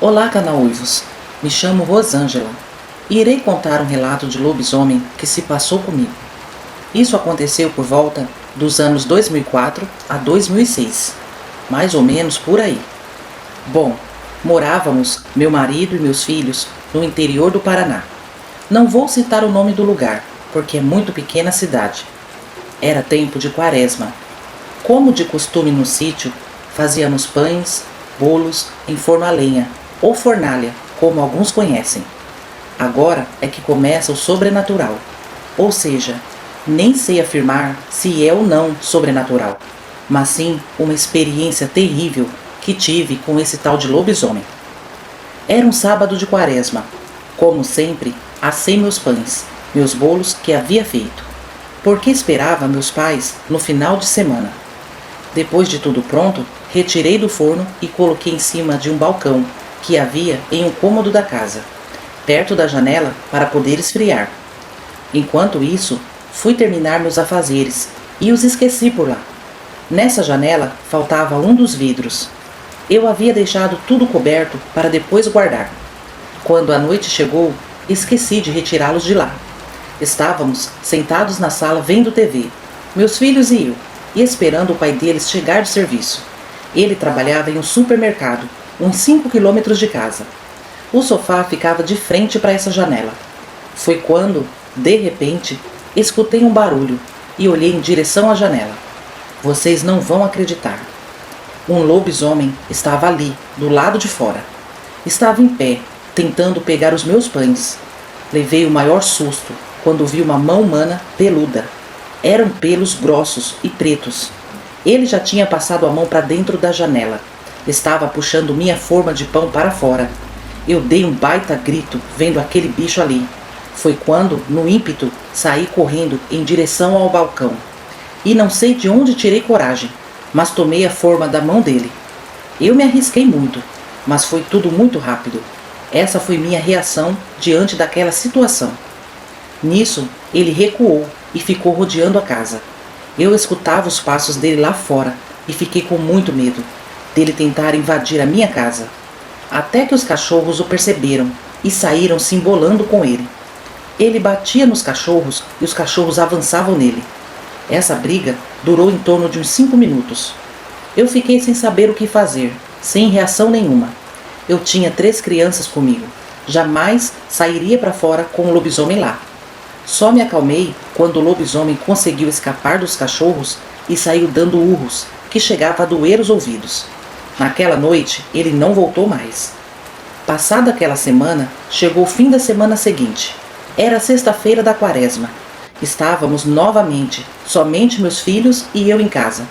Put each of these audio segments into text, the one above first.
Olá, canaúivos! Me chamo Rosângela e irei contar um relato de lobisomem que se passou comigo. Isso aconteceu por volta dos anos 2004 a 2006, mais ou menos por aí. Bom, morávamos, meu marido e meus filhos, no interior do Paraná. Não vou citar o nome do lugar, porque é muito pequena a cidade. Era tempo de quaresma. Como de costume no sítio, fazíamos pães, bolos em forno a lenha, ou fornalha, como alguns conhecem. Agora é que começa o sobrenatural, ou seja, nem sei afirmar se é ou não sobrenatural, mas sim uma experiência terrível que tive com esse tal de lobisomem. Era um sábado de quaresma. Como sempre, assei meus pães, meus bolos que havia feito, porque esperava meus pais no final de semana. Depois de tudo pronto, retirei do forno e coloquei em cima de um balcão que havia em um cômodo da casa, perto da janela para poder esfriar. Enquanto isso, fui terminar meus afazeres e os esqueci por lá. Nessa janela faltava um dos vidros. Eu havia deixado tudo coberto para depois guardar. Quando a noite chegou, esqueci de retirá-los de lá. Estávamos sentados na sala vendo TV, meus filhos e eu, e esperando o pai deles chegar do serviço. Ele trabalhava em um supermercado, uns 5 quilômetros de casa. O sofá ficava de frente para essa janela. Foi quando, de repente, escutei um barulho e olhei em direção à janela. Vocês não vão acreditar. Um lobisomem estava ali, do lado de fora. Estava em pé, tentando pegar os meus pães. Levei o maior susto quando vi uma mão humana peluda. Eram pelos grossos e pretos. Ele já tinha passado a mão para dentro da janela. Estava puxando minha forma de pão para fora. Eu dei um baita grito vendo aquele bicho ali. Foi quando, no ímpeto, saí correndo em direção ao balcão. E não sei de onde tirei coragem, mas tomei a forma da mão dele. Eu me arrisquei muito, mas foi tudo muito rápido. Essa foi minha reação diante daquela situação. Nisso, ele recuou e ficou rodeando a casa. Eu escutava os passos dele lá fora e fiquei com muito medo dele tentar invadir a minha casa. Até que os cachorros o perceberam e saíram se embolando com ele. Ele batia nos cachorros e os cachorros avançavam nele. Essa briga durou em torno de uns 5 minutos. Eu fiquei sem saber o que fazer, sem reação nenhuma. Eu tinha 3 crianças comigo. Jamais sairia para fora com o lobisomem lá. Só me acalmei quando o lobisomem conseguiu escapar dos cachorros e saiu dando urros, que chegava a doer os ouvidos. Naquela noite, ele não voltou mais. Passada aquela semana, chegou o fim da semana seguinte. Era sexta-feira da quaresma. Estávamos novamente, somente meus filhos e eu em casa.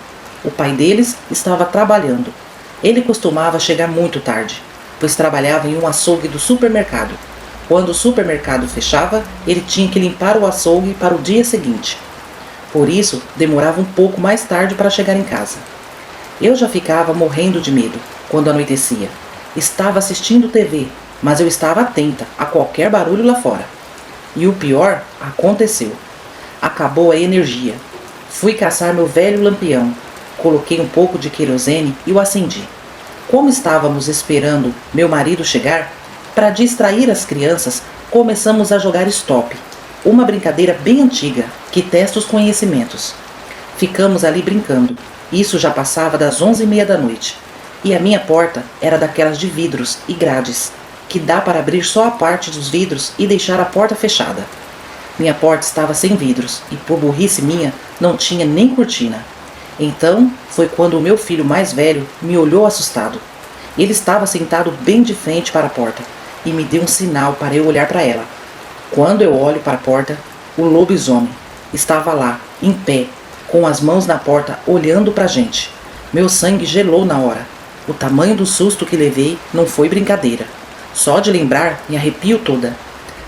O pai deles estava trabalhando. Ele costumava chegar muito tarde, pois trabalhava em um açougue do supermercado. Quando o supermercado fechava, ele tinha que limpar o açougue para o dia seguinte. Por isso, demorava um pouco mais tarde para chegar em casa. Eu já ficava morrendo de medo quando anoitecia. Estava assistindo TV, mas eu estava atenta a qualquer barulho lá fora. E o pior aconteceu. Acabou a energia. Fui caçar meu velho lampião. Coloquei um pouco de querosene e o acendi. Como estávamos esperando meu marido chegar, para distrair as crianças, começamos a jogar stop, uma brincadeira bem antiga que testa os conhecimentos. Ficamos ali brincando. Isso já passava das 11h30 da noite. E a minha porta era daquelas de vidros e grades, que dá para abrir só a parte dos vidros e deixar a porta fechada. Minha porta estava sem vidros e, por burrice minha, não tinha nem cortina. Então foi quando o meu filho mais velho me olhou assustado. Ele estava sentado bem de frente para a porta e me deu um sinal para eu olhar para ela. Quando eu olho para a porta, o lobisomem estava lá, em pé, com as mãos na porta, olhando para a gente. Meu sangue gelou na hora. O tamanho do susto que levei não foi brincadeira. Só de lembrar, me arrepio toda.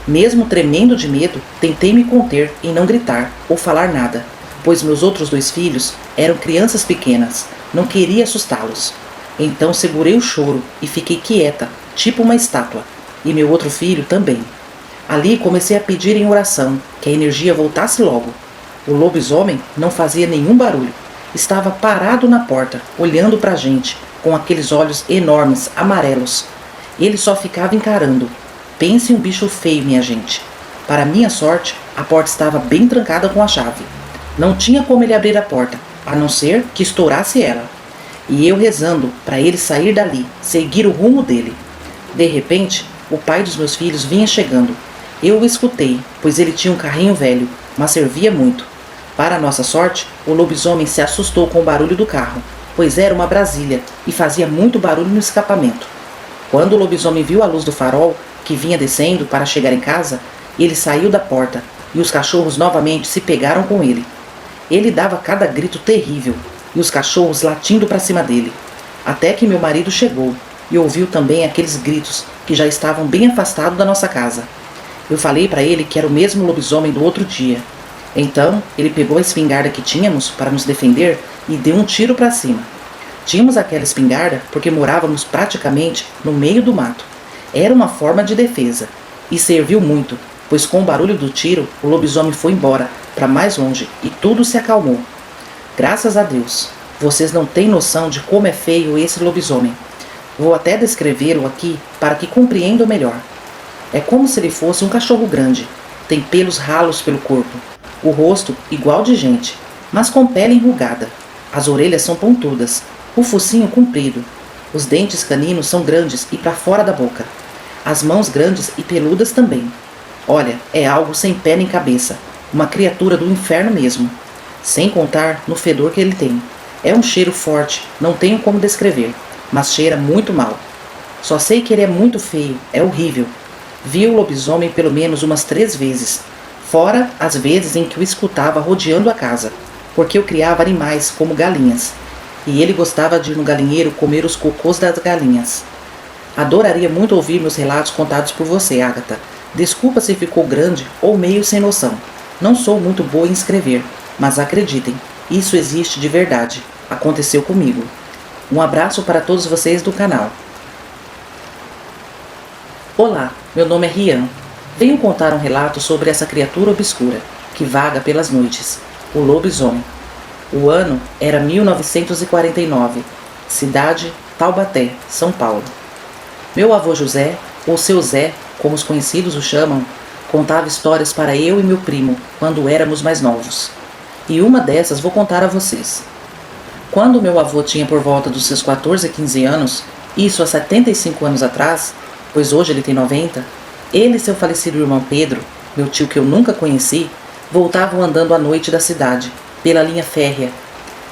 Mesmo tremendo de medo, tentei me conter em não gritar ou falar nada, pois meus outros 2 filhos eram crianças pequenas, não queria assustá-los. Então segurei o choro e fiquei quieta, tipo uma estátua, e meu outro filho também. Ali comecei a pedir em oração que a energia voltasse logo. O lobisomem não fazia nenhum barulho. Estava parado na porta, olhando para a gente, com aqueles olhos enormes, amarelos. Ele só ficava encarando. Pense em um bicho feio, minha gente. Para minha sorte, a porta estava bem trancada com a chave. Não tinha como ele abrir a porta, a não ser que estourasse ela. E eu rezando para ele sair dali, seguir o rumo dele. De repente, o pai dos meus filhos vinha chegando. Eu o escutei, pois ele tinha um carrinho velho, mas servia muito. Para nossa sorte, o lobisomem se assustou com o barulho do carro, pois era uma Brasília e fazia muito barulho no escapamento. Quando o lobisomem viu a luz do farol, que vinha descendo para chegar em casa, ele saiu da porta e os cachorros novamente se pegaram com ele. Ele dava cada grito terrível e os cachorros latindo para cima dele, até que meu marido chegou e ouviu também aqueles gritos que já estavam bem afastados da nossa casa. Eu falei para ele que era o mesmo lobisomem do outro dia. Então ele pegou a espingarda que tínhamos para nos defender e deu um tiro para cima. Tínhamos aquela espingarda porque morávamos praticamente no meio do mato. Era uma forma de defesa e serviu muito, pois com o barulho do tiro o lobisomem foi embora para mais longe e tudo se acalmou. Graças a Deus, vocês não têm noção de como é feio esse lobisomem. Vou até descrevê-lo aqui para que compreendam melhor. É como se ele fosse um cachorro grande. Tem pelos ralos pelo corpo, o rosto igual de gente, mas com pele enrugada. As orelhas são pontudas, o focinho comprido. Os dentes caninos são grandes e para fora da boca. As mãos grandes e peludas também. Olha, é algo sem pé nem cabeça, uma criatura do inferno mesmo. Sem contar no fedor que ele tem. É um cheiro forte, não tenho como descrever, mas cheira muito mal. Só sei que ele é muito feio, é horrível. Vi o lobisomem pelo menos umas 3 vezes, fora as vezes em que o escutava rodeando a casa, porque eu criava animais como galinhas, e ele gostava de ir no galinheiro comer os cocôs das galinhas. Adoraria muito ouvir meus relatos contados por você, Agatha. Desculpa se ficou grande ou meio sem noção. Não sou muito boa em escrever, mas acreditem, isso existe de verdade. Aconteceu comigo. Um abraço para todos vocês do canal. Olá, meu nome é Rian. Venho contar um relato sobre essa criatura obscura, que vaga pelas noites, o lobisomem. O ano era 1949, cidade Taubaté, São Paulo. Meu avô José, ou seu Zé, como os conhecidos o chamam, contava histórias para eu e meu primo, quando éramos mais novos. E uma dessas vou contar a vocês. Quando meu avô tinha por volta dos seus 14 a 15 anos, isso há 75 anos atrás, pois hoje ele tem 90, ele e seu falecido irmão Pedro, meu tio que eu nunca conheci, voltavam andando à noite da cidade, pela linha férrea,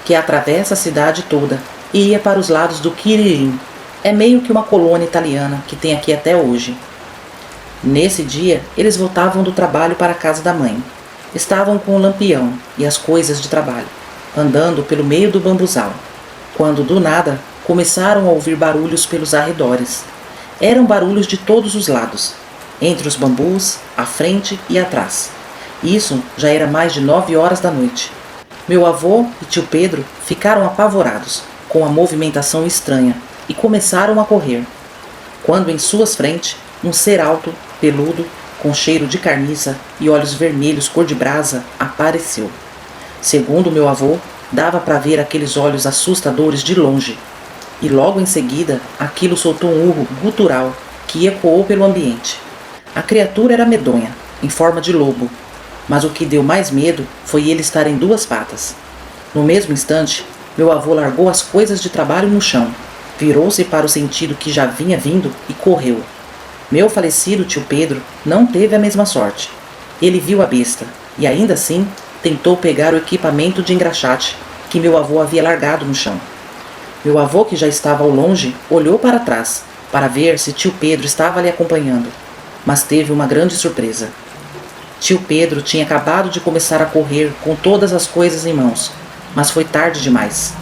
que atravessa a cidade toda e ia para os lados do Quiririm. É meio que uma colônia italiana que tem aqui até hoje. Nesse dia, eles voltavam do trabalho para a casa da mãe. Estavam com o lampião e as coisas de trabalho, andando pelo meio do bambuzal, quando do nada começaram a ouvir barulhos pelos arredores. Eram barulhos de todos os lados, entre os bambus, à frente e atrás. Isso já era mais de 9 horas da noite. Meu avô e tio Pedro ficaram apavorados com a movimentação estranha e começaram a correr, quando em suas frentes um ser alto, peludo, com cheiro de carniça e olhos vermelhos cor de brasa apareceu. Segundo meu avô, dava para ver aqueles olhos assustadores de longe, e logo em seguida aquilo soltou um urro gutural que ecoou pelo ambiente. A criatura era medonha, em forma de lobo, mas o que deu mais medo foi ele estar em 2 patas. No mesmo instante, meu avô largou as coisas de trabalho no chão, virou-se para o sentido que já vinha vindo e correu. Meu falecido tio Pedro não teve a mesma sorte. Ele viu a besta e ainda assim tentou pegar o equipamento de engraxate que meu avô havia largado no chão. Meu avô, que já estava ao longe, olhou para trás para ver se tio Pedro estava lhe acompanhando, mas teve uma grande surpresa. Tio Pedro tinha acabado de começar a correr com todas as coisas em mãos, mas foi tarde demais.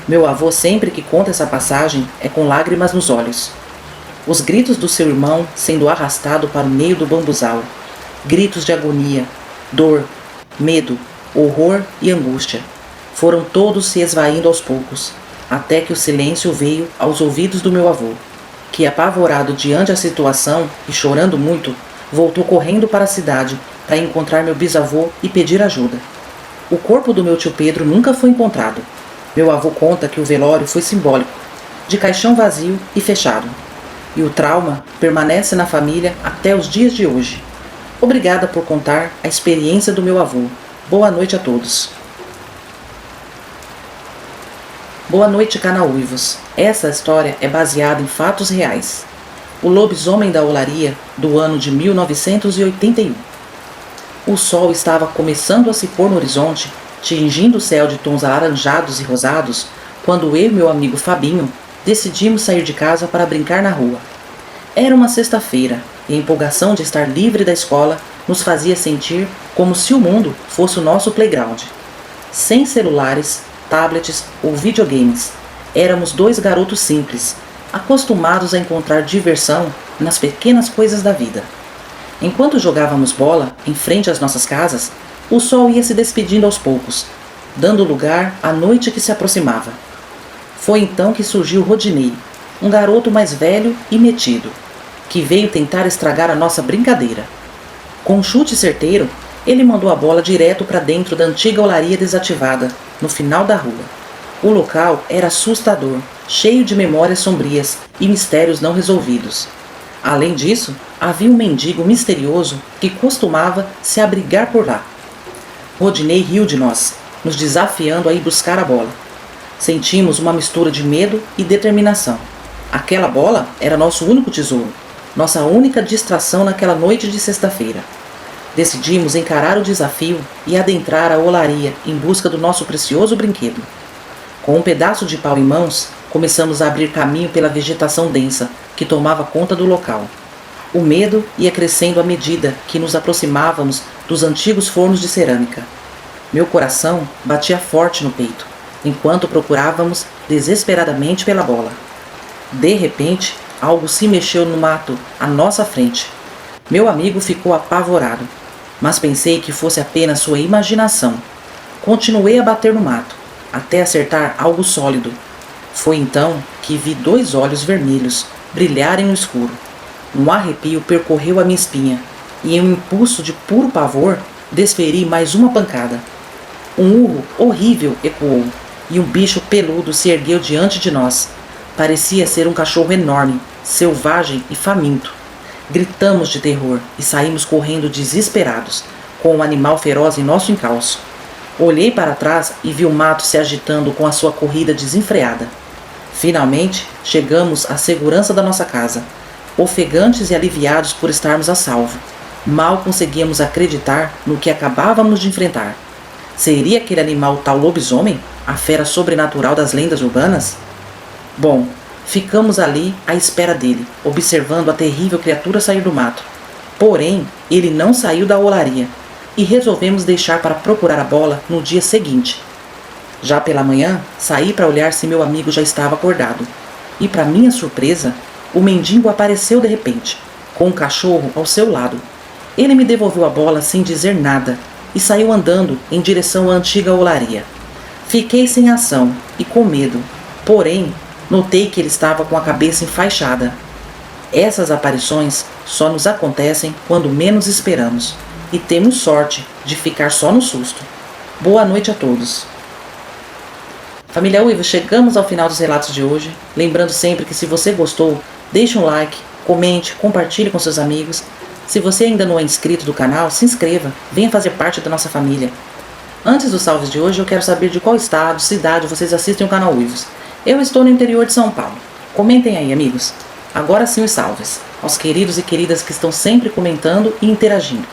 Meu avô sempre que conta essa passagem é com lágrimas nos olhos. Os gritos do seu irmão sendo arrastado para o meio do bambuzal, gritos de agonia, dor, medo, horror e angústia, foram todos se esvaindo aos poucos, até que o silêncio veio aos ouvidos do meu avô, que, apavorado diante da situação e chorando muito, voltou correndo para a cidade para encontrar meu bisavô e pedir ajuda. O corpo do meu tio Pedro nunca foi encontrado. Meu avô conta que o velório foi simbólico, de caixão vazio e fechado. e o trauma permanece na família até os dias de hoje. Obrigada por contar a experiência do meu avô. Boa noite a todos. Boa noite, canal Uivos. Essa história é baseada em fatos reais. O lobisomem da olaria do ano de 1981. O sol estava começando a se pôr no horizonte, tingindo o céu de tons alaranjados e rosados, quando eu e meu amigo Fabinho decidimos sair de casa para brincar na rua. Era uma sexta-feira e a empolgação de estar livre da escola nos fazia sentir como se o mundo fosse o nosso playground. Sem celulares, tablets ou videogames, éramos dois garotos simples, acostumados a encontrar diversão nas pequenas coisas da vida. Enquanto jogávamos bola em frente às nossas casas, o sol ia se despedindo aos poucos, dando lugar à noite que se aproximava. Foi então que surgiu Rodinei, um garoto mais velho e metido, que veio tentar estragar a nossa brincadeira. Com um chute certeiro, ele mandou a bola direto para dentro da antiga olaria desativada, no final da rua. O local era assustador, cheio de memórias sombrias e mistérios não resolvidos. Além disso, havia um mendigo misterioso que costumava se abrigar por lá. Rodinei riu de nós, nos desafiando a ir buscar a bola. Sentimos uma mistura de medo e determinação. Aquela bola era nosso único tesouro, nossa única distração naquela noite de sexta-feira. Decidimos encarar o desafio e adentrar a olaria em busca do nosso precioso brinquedo. Com um pedaço de pau em mãos, começamos a abrir caminho pela vegetação densa que tomava conta do local. O medo ia crescendo à medida que nos aproximávamos dos antigos fornos de cerâmica. Meu coração batia forte no peito, enquanto procurávamos desesperadamente pela bola. De repente, algo se mexeu no mato à nossa frente. Meu amigo ficou apavorado, mas pensei que fosse apenas sua imaginação. Continuei a bater no mato, até acertar algo sólido. Foi então que vi dois olhos vermelhos brilharem no escuro. Um arrepio percorreu a minha espinha, e em um impulso de puro pavor, desferi mais uma pancada. Um urro horrível ecoou, e um bicho peludo se ergueu diante de nós. Parecia ser um cachorro enorme, selvagem e faminto. Gritamos de terror e saímos correndo desesperados, com o animal feroz em nosso encalço. Olhei para trás e vi o mato se agitando com a sua corrida desenfreada. Finalmente, chegamos à segurança da nossa casa, ofegantes e aliviados por estarmos a salvo. Mal conseguíamos acreditar no que acabávamos de enfrentar. Seria aquele animal tal lobisomem, a fera sobrenatural das lendas urbanas? Bom, ficamos ali à espera dele, observando a terrível criatura sair do mato. Porém, ele não saiu da olaria, e resolvemos deixar para procurar a bola no dia seguinte. Já pela manhã, saí para olhar se meu amigo já estava acordado. E para minha surpresa, o mendigo apareceu de repente, com um cachorro ao seu lado. Ele me devolveu a bola sem dizer nada e saiu andando em direção à antiga olaria. Fiquei sem ação e com medo, porém, notei que ele estava com a cabeça enfaixada. Essas aparições só nos acontecem quando menos esperamos, e temos sorte de ficar só no susto. Boa noite a todos. Família Uivos, chegamos ao final dos relatos de hoje. Lembrando sempre que se você gostou, deixe um like, comente, compartilhe com seus amigos. Se você ainda não é inscrito do canal, se inscreva, venha fazer parte da nossa família. Antes dos salves de hoje, eu quero saber de qual estado, cidade vocês assistem o canal Uivos. Eu estou no interior de São Paulo. Comentem aí, amigos. Agora sim os salves, aos queridos e queridas que estão sempre comentando e interagindo.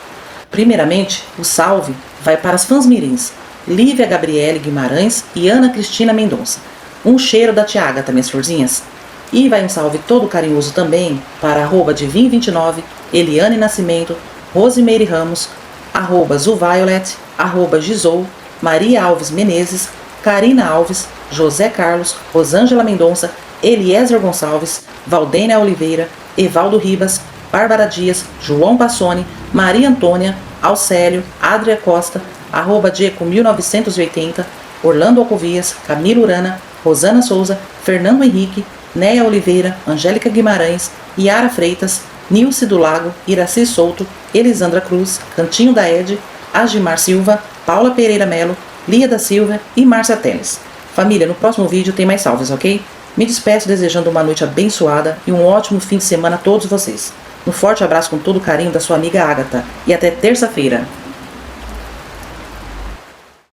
Primeiramente, o salve vai para as fãs mirins, Lívia Gabriele Guimarães e Ana Cristina Mendonça. Um cheiro da tia Agatha, minhas florzinhas. E vai um salve todo carinhoso também para @divin29, Eliane Nascimento, Rosimeire Ramos, @Zuviolet, @Gisou, Maria Alves Menezes, Karina Alves, José Carlos, Rosângela Mendonça, Eliezer Gonçalves, Valdênia Oliveira, Evaldo Ribas, Bárbara Dias, João Passoni, Maria Antônia, Alcélio, Adria Costa, @Dieco1980, Orlando Alcovias, Camilo Urana, Rosana Souza, Fernando Henrique, Néia Oliveira, Angélica Guimarães, Yara Freitas, Nilce do Lago, Iraci Souto, Elisandra Cruz, Cantinho da Ed, Agimar Silva, Paula Pereira Melo, Lia da Silva e Márcia Teles. Família, no próximo vídeo tem mais salves, ok? Me despeço desejando uma noite abençoada e um ótimo fim de semana a todos vocês. Um forte abraço com todo o carinho da sua amiga Agatha e até terça-feira.